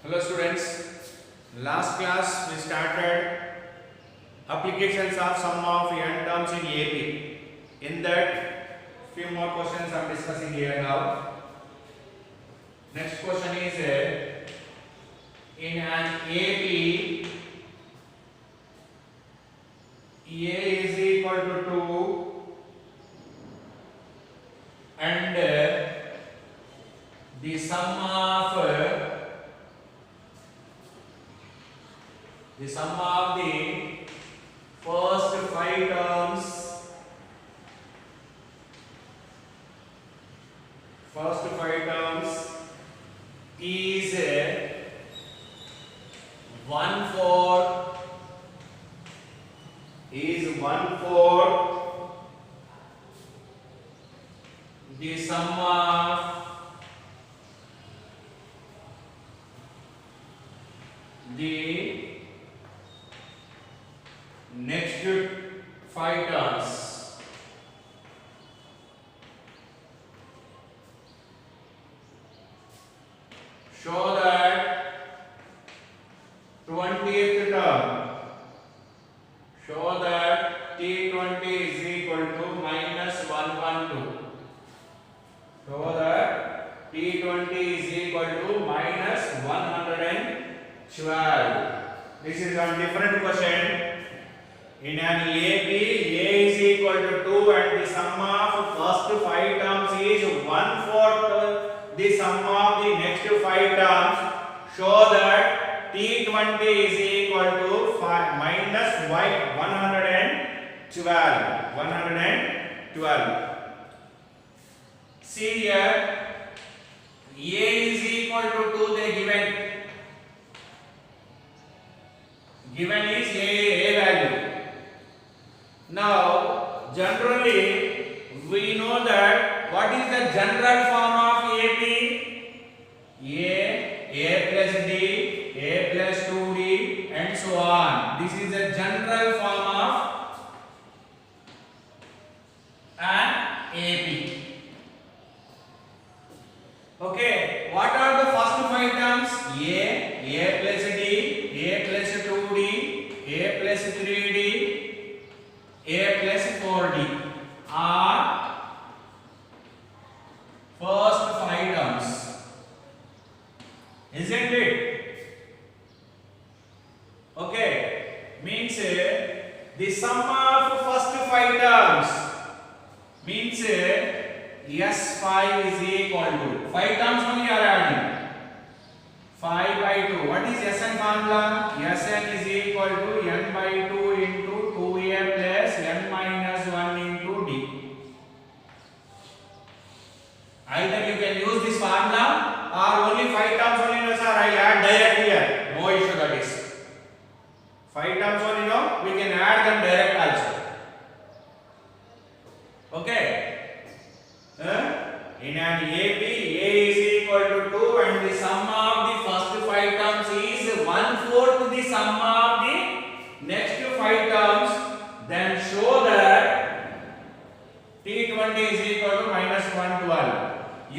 Hello students, last class we started applications of sum of n terms in AP. In that few more questions I am discussing here now. Next question is in an AP A is equal to 2 and the sum of the first five terms is 1/4 the sum of the next five terms. Show that 20th term. Show that T20 is equal to minus 112. Show that T20 is equal to minus 112. This is a different question. In an AP, A is equal to 2 and the sum of first five terms is 1/4 the sum of the next five terms. Show that T20 is equal to minus 112. See here, A is equal to 2 they given is A value. Now, generally, we know that what is the general form of AP? A plus D, A plus 2D, and so on. This is the general form of an AP. Okay, what are the first five terms? A plus D, A plus 2D, A plus 3D, A plus 4D are first five terms, isn't it? Okay, means the sum of first five terms means S5 is equal to 5 terms only are adding 5 by 2. What is Sn formula? Sn is equal to n by 2 into 2a plus n minus 1 into d. Either you can use this formula or only 5 terms only no sir, I add direct here. No issue that is. 5 terms only no, we can add them direct also. Okay. In an AP, A is equal to 2 and the sum of the first five terms is 1/4 the sum of the next five terms. Then show that T20 is equal to minus 112.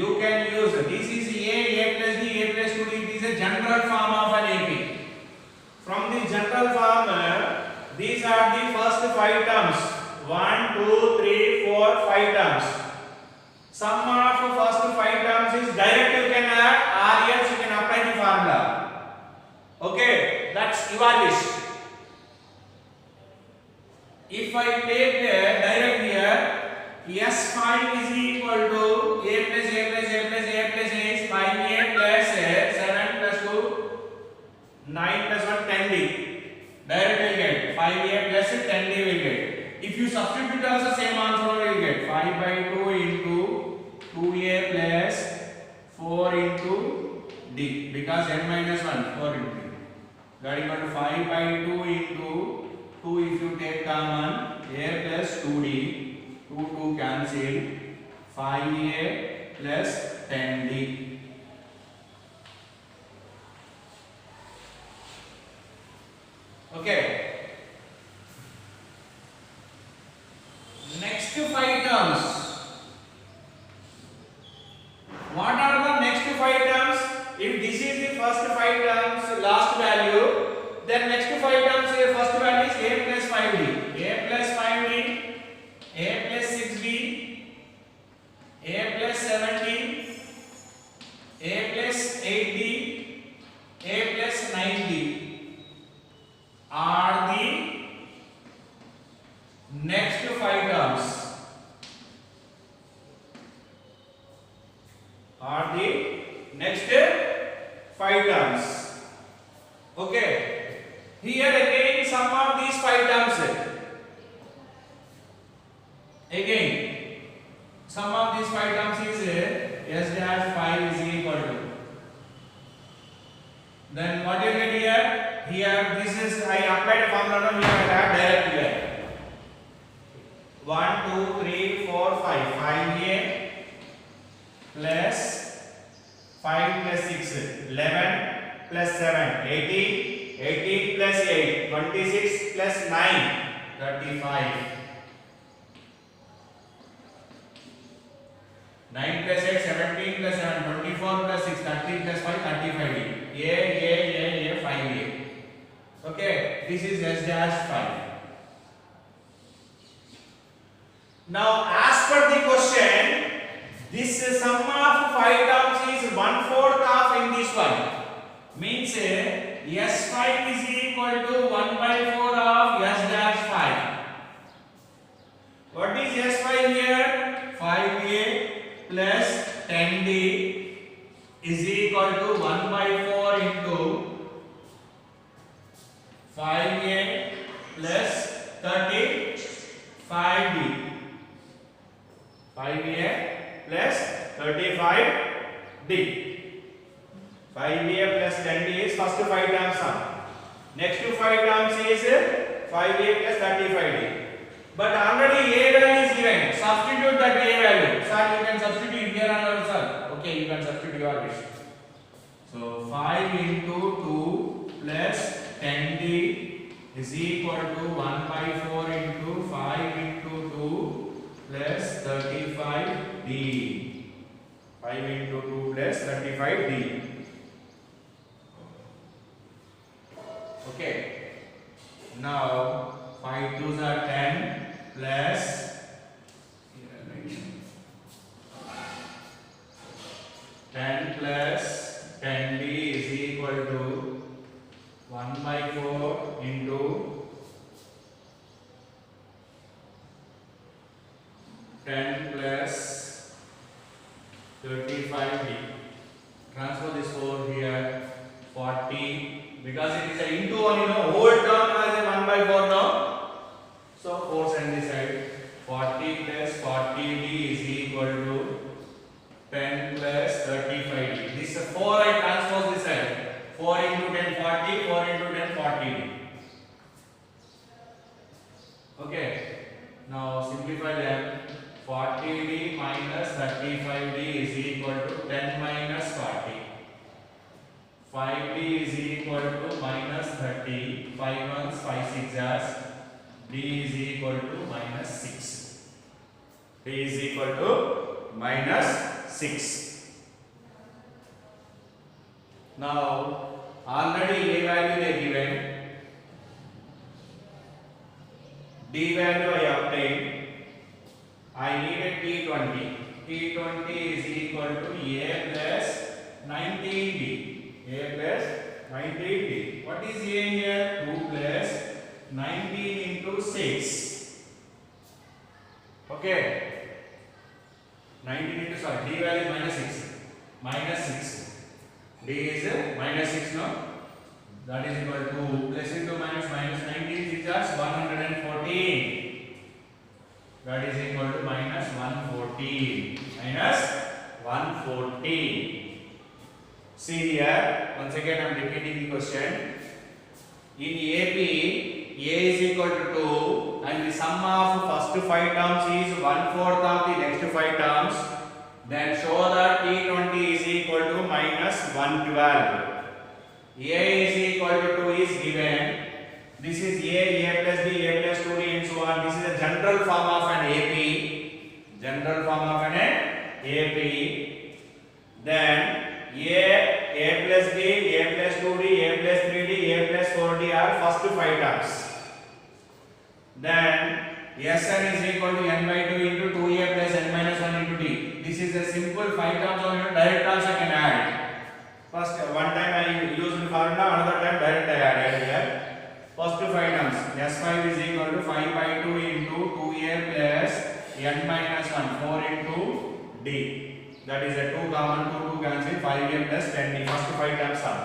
You can use this is A plus D, A plus 2D. It is a general form of an AP. From the general form, these are the first five terms. 1, 2, 3, 4, 5 terms. Sum of first five terms is direct you can add or else you can apply the formula. Okay, that's your wish. If I take direct here, S5 is equal to A plus A plus A plus A plus A is 5A plus 7 plus 2 9 plus 1 10D. Direct will get 5A plus 10D will get. If you substitute also same answer you will get 5 by 2 into 2a plus 4 into d because n minus 1 4 into d. That is equal to 5 by 2 into 2 if you take common a plus 2d 2 cancel 5a plus 10d. Okay. Next five terms. What are the next five terms? If this is the first 5 terms last value. Then next 5 terms first value is a plus 5d, a plus 5d, a plus 6d, a plus 7d, a plus 8d, a plus 9d are the next 5 terms. Are the next 5 terms. Okay. Here again sum of these 5 terms. Again sum of these 5 terms is s dash 5 is equal to. Then what you get here? Here this is I applied a formula. Now here I have direct here. 1, 2, 3, 4, 5. 5a plus 5 plus 6, 11 plus 7, 18. 18 plus 8, 26 plus 9, 35. 9 plus 8, 17 plus 7, 24 plus 6, 30 plus 5, 35. A, 5a. Okay, this is s dash 5. Now, as per the question, this sum of 5 terms is 1/4 of in this one. Means S5 is equal to 1/4 of S dash 5. What is S5 here? 5a plus 10d is equal to 1/4 into 5a plus 35d. 5a plus 35d. 5a plus 10d is first 5 terms sum. Next 5 terms is 5a plus 35d. But already a value is given. Substitute that a value. Sir, you can substitute here and also. Okay, you can substitute your wish. So 5 into 2 plus 10d is equal to 1/4 into 5 into 2 plus 35d. 5 into 2 plus 35d. Okay. Now 5 2s are 10 plus 10 plus 10d is equal to 1/4 into 10 plus 35d. Transfer this 4 here. 40, because it is a into one, whole term has a 1/4 now. So 4 send this side. 40 plus 40d is equal to 10 plus 35d. This 4 I transpose this side. 4 into 10 40, 4 into 10 40d. Okay. Now simplify them. 40d minus 35d is equal to 10 minus 40. 5d is equal to minus 30. 5 ones, 5 6s. D is equal to minus 6. D is equal to minus 6. Now, already a value they given. D value I obtained. I needed T20. T20 is equal to A plus 19D. A plus 19d. What is A here? 2 plus 19 into 6. Okay. 19 into, sorry, D value is minus 6. Minus 6. D is minus 6 now. That is equal to plus into minus 19 is just 114. That is equal to minus 114. Minus 114. See here, once again I am repeating the question. In AP, A is equal to 2 and the sum of first 5 terms is 1/4 of the next 5 terms. Then show that T20 is equal to minus 112. A is equal to 2 is given. This is A plus B, A plus 2D and so on. This is a general form of an AP. General form of an AP. Then A plus plus b, a plus 2d, a plus 3d, a plus 4d are first 5 terms. Then Sn is equal to n by 2 into 2a plus n minus 1 into d. This is a simple 5 terms of direct terms I can add. First one time I used formula, another time direct I added here. First 5 terms. S5 is equal to 5 by 2 into 2a plus n minus 1, 4 into d. That is a 2 common, 2 cancel, 5a plus 10d. First 5 terms are.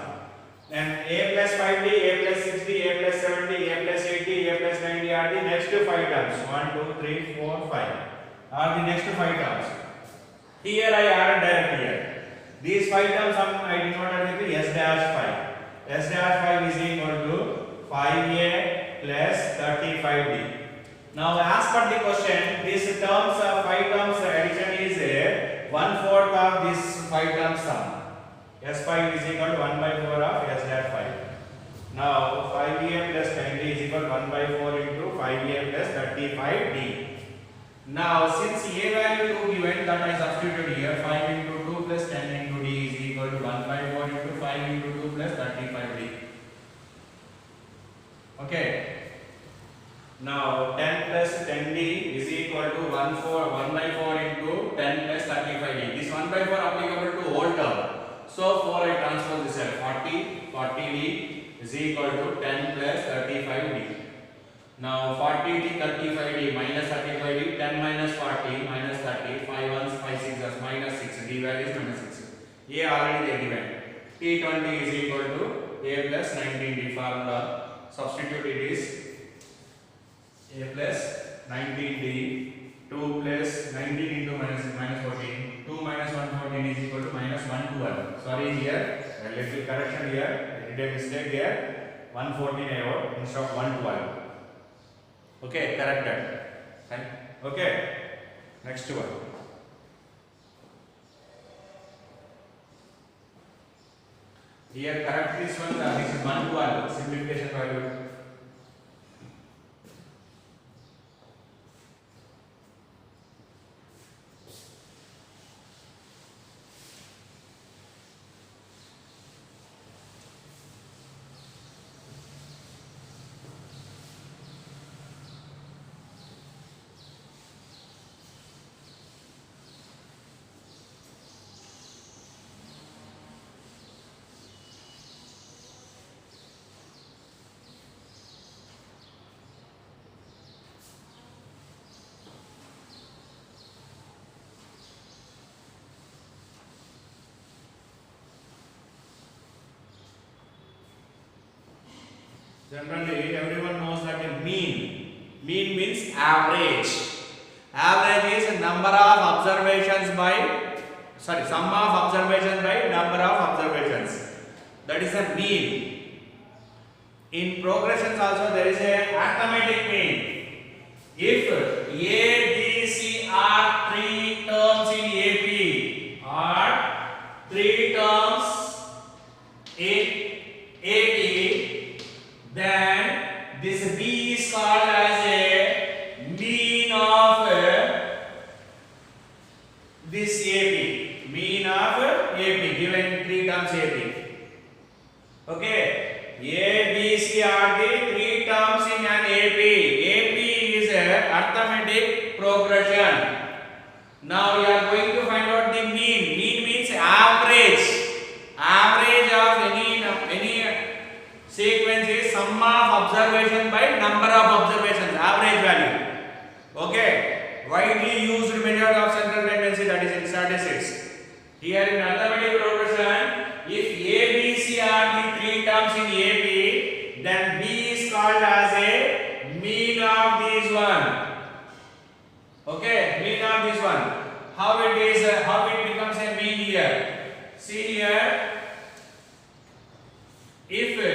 Then a plus 5d, a plus 6d, a plus 7d, a plus 8d, a plus 9d are the next 5 terms. 1, 2, 3, 4, 5 are the next 5 terms. Here I added direct here. These 5 terms I denoted with s dash 5. S dash 5 is equal to 5a plus 35d. Now as per the question, these terms 5 terms addition is 1/4 of this 5 terms sum. S5 is equal to 1 by 4 of S dash 5. Now 5a plus 10d is equal to 1 by 4 into 5a plus 35d. Now since a value 2 given, that I substituted here, 5 into 2 plus 10 into d is equal to 1 by 4 into 5 into 2 plus 35d. Okay. Now 10 plus 10d is equal to 1 by 4 into 10 plus 35d. This 1 by 4 applicable to whole term. So 4 I transfer this here. 40d is equal to 10 plus 35d. Now 40d, 35d minus 35d, 10 minus 40 minus 30, 5 ones, 5 sixes minus 6, d value is minus 6. A already they given. T20 is equal to a plus 19d formula. Substitute it is a plus 19d, 2 plus 19 into minus 14, 2 minus 114 is equal to minus 112. Sorry here, a little correction here, I did a mistake here, 114 I wrote instead of 112. Okay, corrected. Fine. Okay, next one. Here correct this one, this is 112, simplification value. Generally, everyone knows that a mean means average. Average is number of observations by, sum of observations by number of observations. That is a mean. In progressions also there is a arithmetic mean. If A, B, C are 3 terms in AP or 3 terms in AP, then this B is called as a mean of this AP. Mean of AP given 3 terms AP. Okay. A, B, C are the 3 terms in an AP. AP is a arithmetic progression. Now we are going to find out the mean. Mean means average. Average of any sequence is sum of observation by number of observations, average value. Okay, widely used method of central tendency, that is in statistics. Here in arithmetic progression, if A, B, C are the 3 terms in AP, then B is called as a mean of this one. Okay, mean of this one. How it becomes a mean here? See here. If A,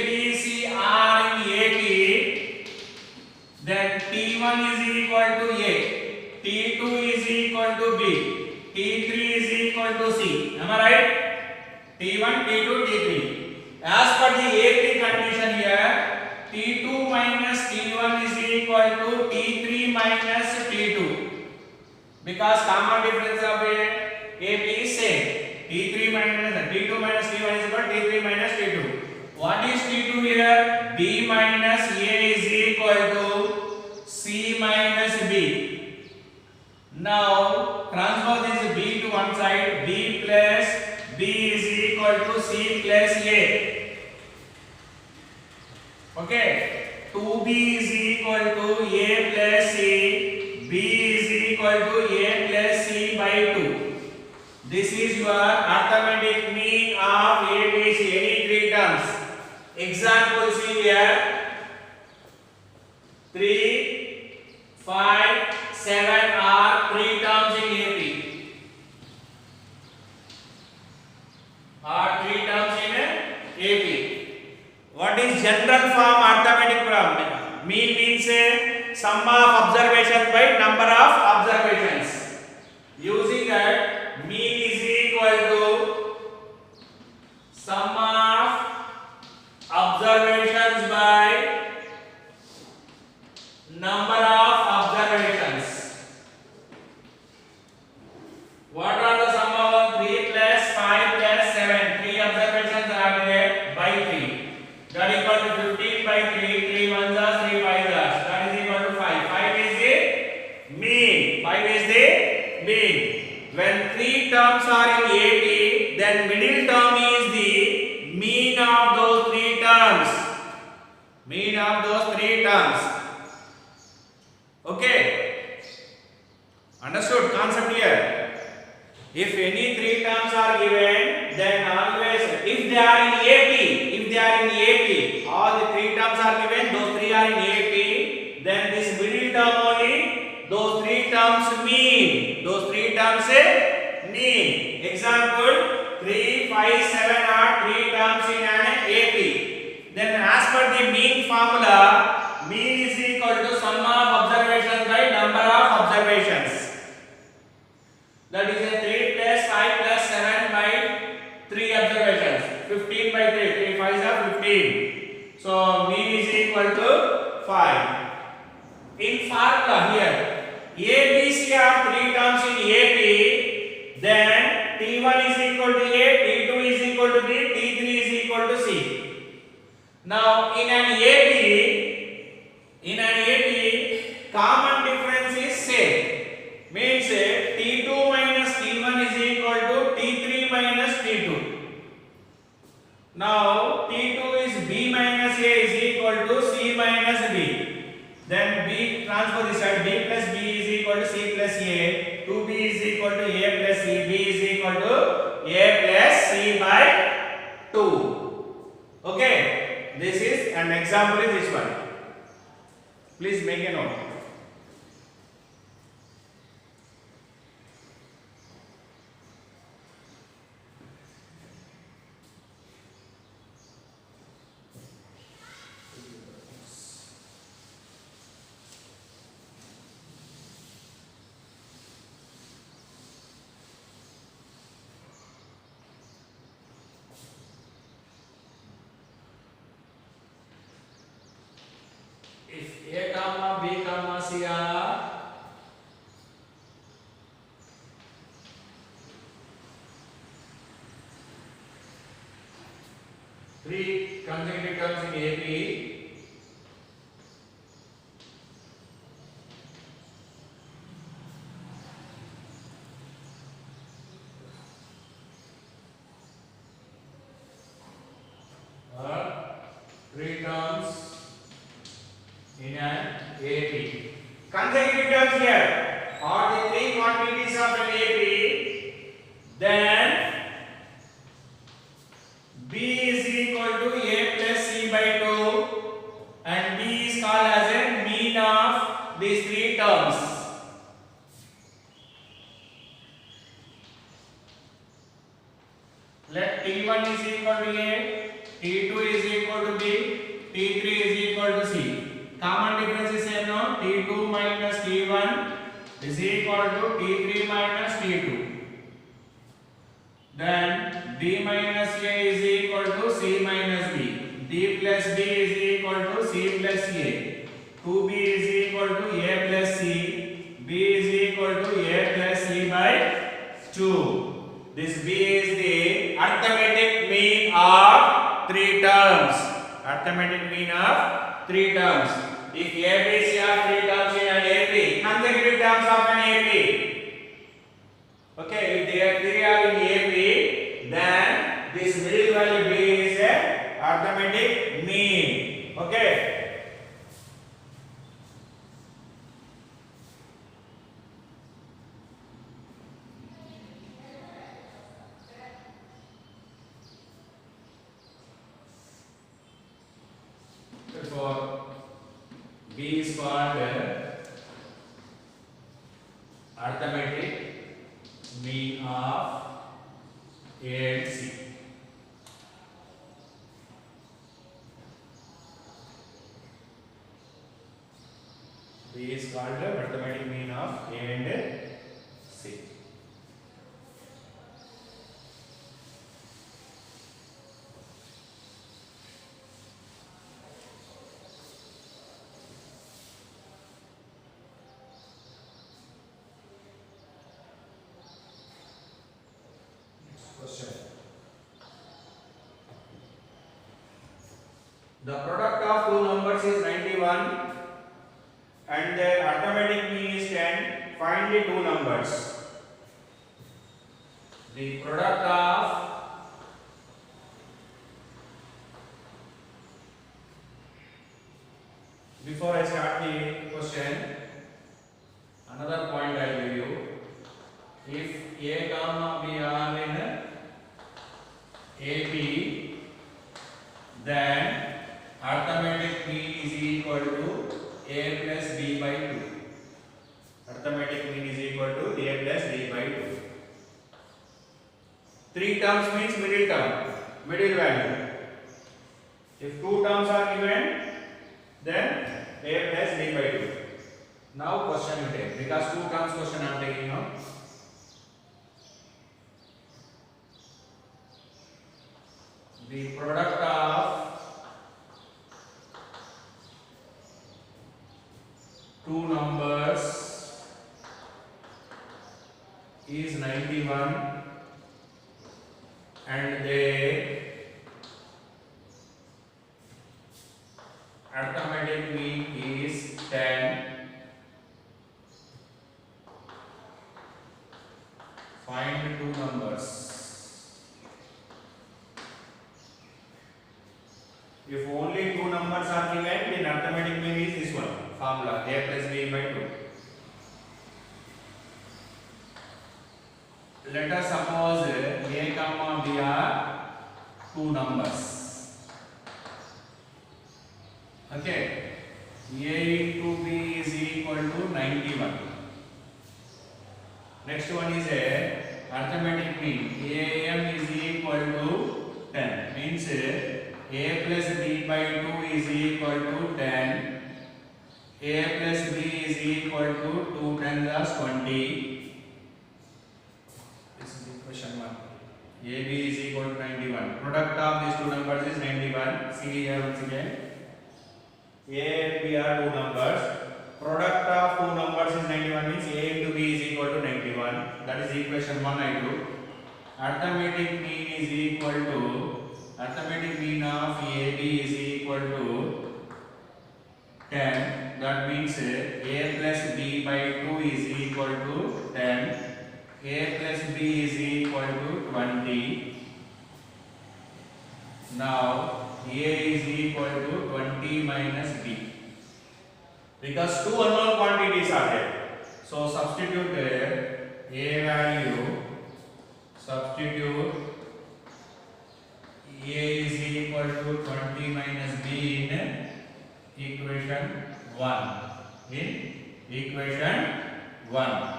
B, C are in AP, then T1 is equal to A, T2 is equal to B, T3 is equal to C. Am I right? T1, T2, T3. As per the AP condition here, T2 minus T1 is equal to T3 minus T2. Because common difference of AP is same. T3 minus T2 minus T1 is equal to T3 minus T2. What is T2 here? B minus A is equal to C minus B. Now transfer this B to one side. B plus B is equal to C plus A. Okay. 2B is equal to A plus C. B is equal to A plus C by 2. This is your arithmetic mean of ABC, any three terms. Example see here. 3, 5, 7 are three terms in AP. Are three terms in AP. What is general form arithmetic problem? Mean means sum of observations by number of observations. Using that, mean is equal to sum of observations by number of observations. What are the sum of 3 plus 5 plus 7? 3 observations are there by 3. That is equal to 15 by 3. 3 ones are 3 5s are. That is equal to 5. 5 is the mean. 5 is the mean. When 3 terms are in AP, then middle term is the mean of those 3 terms. Mean of those 3 terms. Okay. Understood concept here? If any 3 terms are given, then always, if they are in AP, all the 3 terms are given, those 3 are in AP, then this middle term only, those 3 terms mean. Those 3 terms mean. Example, 3, 5, 7 are 3 terms in an AP. Then as per the mean formula, mean is equal to sum of observations by number of observations. That is a 3 plus 5 plus 7 by 3 observations. 15 by 3. 3 5s are 15. So mean is equal to 5. In formula here, ABC are 3 terms in AP. Then T1 is equal to A, T2 is equal to B, T3 is equal to C. Now in an AP, common difference is same. Means T2 minus T1 is equal to T3 minus T2. Now T2 is B minus A is equal to C minus B. Then B transfer this side. B plus B is equal to C plus A. 2B is equal to A plus C. B is equal to A plus C by 2. Okay. This is an example is this one. Please make a note. If A comma B comma C are three consecutive terms in AP, or 3 terms in an AP. Consecutive terms here are the 3 quantities of an AP. Then B is equal to A plus C by 2, and B is called as a mean of these 3 terms. Let T1 is equal to A, T2 is equal to B, T3 is equal to C. Common difference is same now. T2 minus T1 is equal to T3 minus T2. Then B minus A is equal to C minus B. D plus B is equal to C plus A. 2B is equal to A plus C. B is equal to A plus C by 2. This B is the arithmetic mean of three terms. Arithmetic mean of three terms. If ABC are three terms in an AP, consecutive terms of an AP. Okay, if they are three are in AP, then this middle value B is a arithmetic mean. Okay. Therefore, B is called arithmetic mean of A and C. B is called arithmetic mean of A and C. Question. The product of two numbers is 91 and the arithmetic mean is 10. Find the two numbers. The product of before I start the question, another point I will give you. If A comma B are in AP, then arithmetic mean is equal to A plus B by 2. Arithmetic mean is equal to A plus B by 2. Three terms means middle term, middle value. If two terms are given, then A plus B by 2. Now question you take, because two terms question I am taking now. The product of two numbers is 91 and the arithmetic mean is 10. Find two numbers. If only two numbers are given, then arithmetic mean is this one formula A plus B by 2. Let us suppose A comma B are two numbers. Okay, A into B is equal to 91. Next one is a arithmetic mean AM is equal to 10. Means A plus B by 2 is equal to 10. A plus B is equal to 2 10 plus 20. This is the question mark. AB is equal to 91. Product of these two numbers is 91. See here once again. A and B are two numbers. Product of two numbers is 91 means A into B is equal to 91. That is equation 1 I do. Arithmetic mean is equal to arithmetic mean of AB is equal to 10. That means A plus B by 2 is equal to 10. A plus B is equal to 20. Now A is equal to 20 minus B. Because two unknown quantities are there. So substitute A value. Substitute A is equal to 20 minus B in equation 1. In equation 1.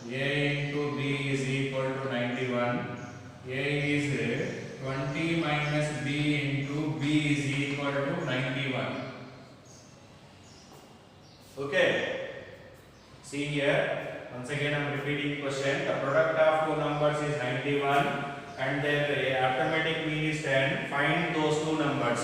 A into B is equal to 91. A is 20 minus B into B is equal to 91. Okay. See here. Once again I am repeating question. The product of two numbers is 91. And their arithmetic mean is 10. Find those two numbers.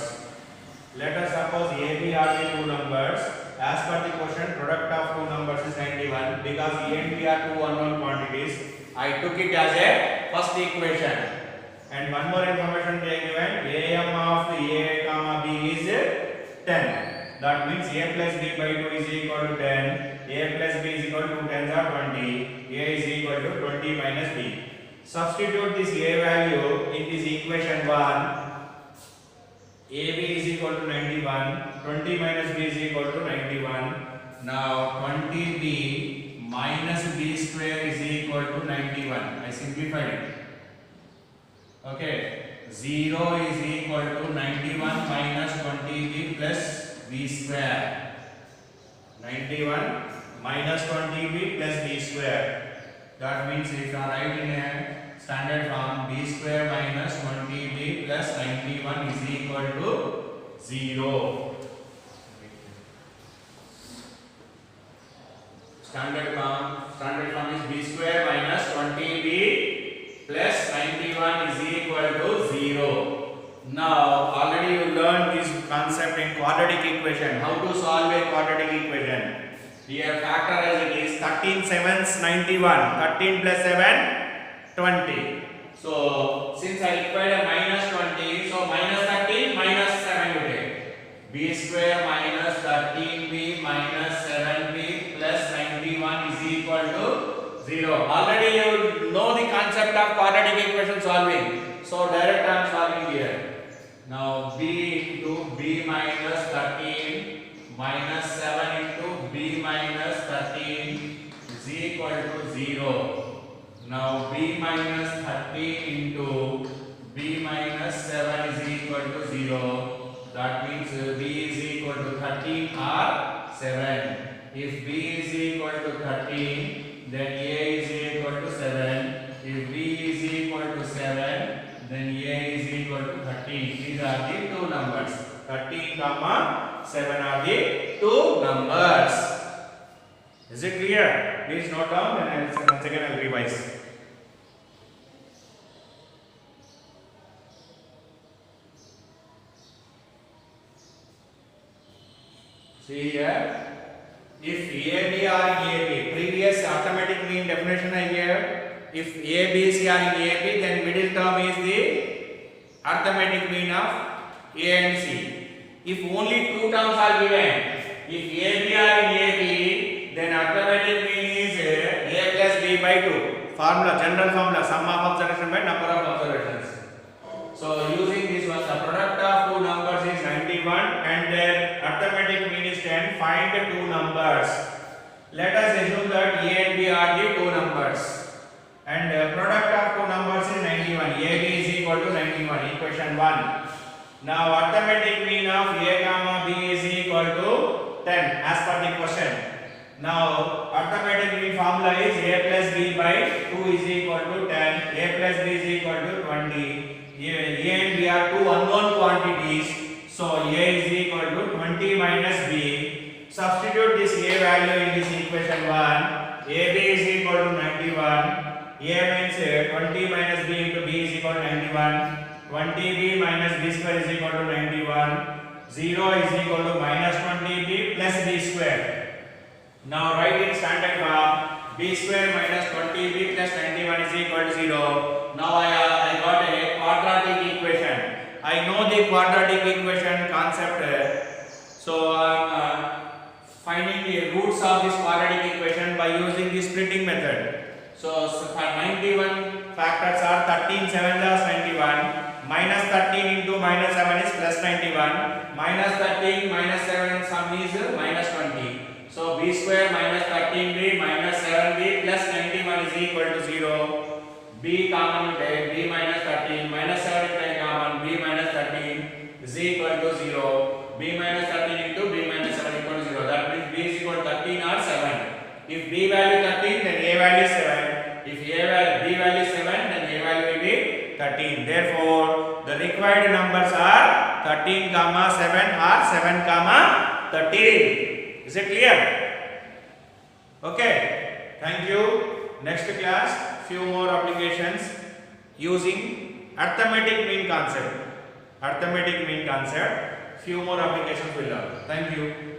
Let us suppose AB are the two numbers. As per the question, product of two numbers is 91. Because A and B are two unknown quantities, I took it as a first equation. and one more information they are given, AM of A comma B is 10. That means A plus B by 2 is equal to 10. A plus B is equal to 2 tens are 20. A is equal to 20 minus B. Substitute this A value in this equation 1. AB is equal to 91. 20 minus B is equal to 91. Now 20B minus B square is equal to 91. I simplified it. Okay. 0 is equal to 91 minus 20B plus B square. 91 minus 20B plus B square. That means if I write in a standard form, B square minus 20B plus 91 is equal to 0. Standard form is B square minus 20B plus 91 is equal to 0. Now already you learned this concept in quadratic equation. How to solve a quadratic equation? Here factorize it is 13 sevens 91. 13 plus 7 20. So since I required a minus 20, so minus 13 minus 7 you take. B square minus 13B minus 7B plus 91 is equal to 0. Already you know the concept of quadratic equation solving. So direct I am solving here. Now B into B minus 13 minus 7 into B minus 13 is equal to 0. Now B minus 13 into B minus 7 is equal to 0. That means B is equal to 13 or 7. If B is equal to 13, then A is equal to 7. If B is equal to 7, then A is equal to 13. These are the two numbers. 13 comma 7 are the two numbers. Is it clear? Please note down, and once again I will revise. See here, if AB are in AB, previous arithmetic mean definition I gave. If A, B, C are in AB, then middle term is the arithmetic mean of A and C. If only two terms are given, if AB are in AB, then arithmetic mean is A plus B by 2. Formula, general formula, sum of observation by number of observations. So using this one, the product of two numbers is 91 and their arithmetic mean is 10. Find the two numbers. Let us assume that A and B are the two numbers. And product of two numbers is 91. AB is equal to 91. Equation 1. Now arithmetic mean of A comma B is equal to 10 as per the question. Now arithmetic mean formula is A plus B by 2 is equal to 10. A plus B is equal to 20. A and B are two unknown quantities. So A is equal to 20 minus B. Substitute this A value in this equation 1. AB is equal to 91. A means 20 minus B into B is equal to 91. 20B minus B square is equal to 91. 0 is equal to minus 20B plus B square. Now write in standard form. B square minus 20B plus 91 is equal to 0. Now I got a quadratic equation. I know the quadratic equation concept. So I am finding the roots of this quadratic equation by using the splitting method. So for 91 factors are 13 7 is 91. Minus 13 into minus 7 is plus 91. Minus 13 minus 7 sum is minus 20. So B square minus 13B minus 7B plus 91 is equal to 0. B common take B minus 13 minus 7 take common B minus 13 is equal to 0. B minus 13 into B minus 7 equal to 0. That means B is equal to 13 or 7. If B value 13, then A value is 7. If B value is 7, then A value will be 13. Therefore, the required numbers are 13, 7 or 7, 13. Is it clear? Okay. Thank you. Next class, few more applications using arithmetic mean concept. Arithmetic mean concept. Few more applications will learn. Thank you.